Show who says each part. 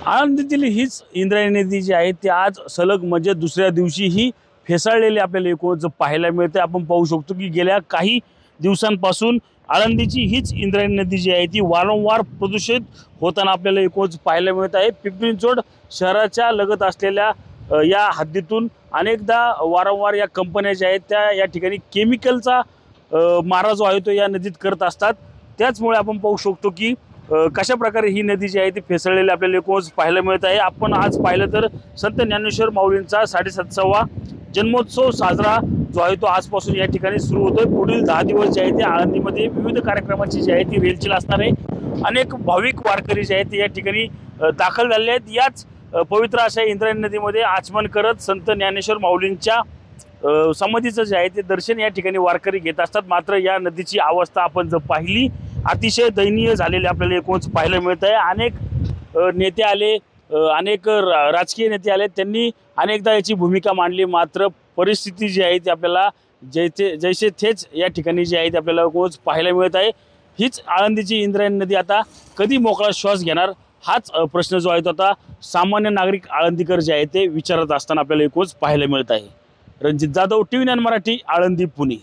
Speaker 1: आळंदीतील हीच इंद्रायणी नदी जी आहे ती आज सलग म्हणजे दुसऱ्या दिवशीही फेसाळलेली आपल्याला एकूणच पाहायला मिळते। आपण पाहू शकतो की गेल्या काही दिवसांपासून आळंदीची हीच इंद्रायणी नदी जी आहे ती वारंवार प्रदूषित होताना आपल्याला एकूणच पाहायला मिळत आहे। पिंपरी चिंचवड शहराच्या लगत असलेल्या या हद्दीतून अनेकदा वारंवार या कंपन्या ज्या आहेत त्या या ठिकाणी केमिकलचा मारा जो आहे तो या नदीत करत असतात। त्याचमुळे आपण पाहू शकतो की कशा प्रकारे ही नदी जी आहे ती फेसळलेली आपल्याला एकूणच पाहायला मिळत आहे। आपण आज पाहिलं तर संत ज्ञानेश्वर माऊलींचा 750वा जन्मोत्सव साजरा जो आहे तो आजपासून या ठिकाणी सुरू होतोय। पुढील 10 दिवस जे आहे ते आळंदीमध्ये विविध कार्यक्रमाची जी आहे ती रेलचेल असणार आहे। अनेक भाविक वारकरी जे आहेत ते या ठिकाणी दाखल झालेले आहेत। याच पवित्र अशा इंद्रायणी नदीमध्ये आचमन करत संत ज्ञानेश्वर माऊलींच्या समाधीचं जे आहे ते दर्शन या ठिकाणी वारकरी घेत असतात। मात्र या नदीची अवस्था आपण जर पाहिली अतिशय दयनीय झालेले आपल्याला एकूणच पाहायला मिळत आहे। अनेक नेते आले, अनेक राजकीय नेते आले, त्यांनी अनेकदा याची भूमिका मांडली, मात्र परिस्थिती जी आहे ती आपल्याला जैसे थेच या ठिकाणी जी आहे ती आपल्याला एकूणच पाहायला मिळत आहे। हीच आळंदीची इंद्रायणी नदी आता कधी मोकळा श्वास घेणार हाच प्रश्न जो आहे तो आता सामान्य नागरिक आळंदीकर जे आहे ते विचारत असताना आपल्याला एकूणच पाहायला मिळत आहे। रणजित जाधव, TV9 मराठी, आळंदी, पुणे।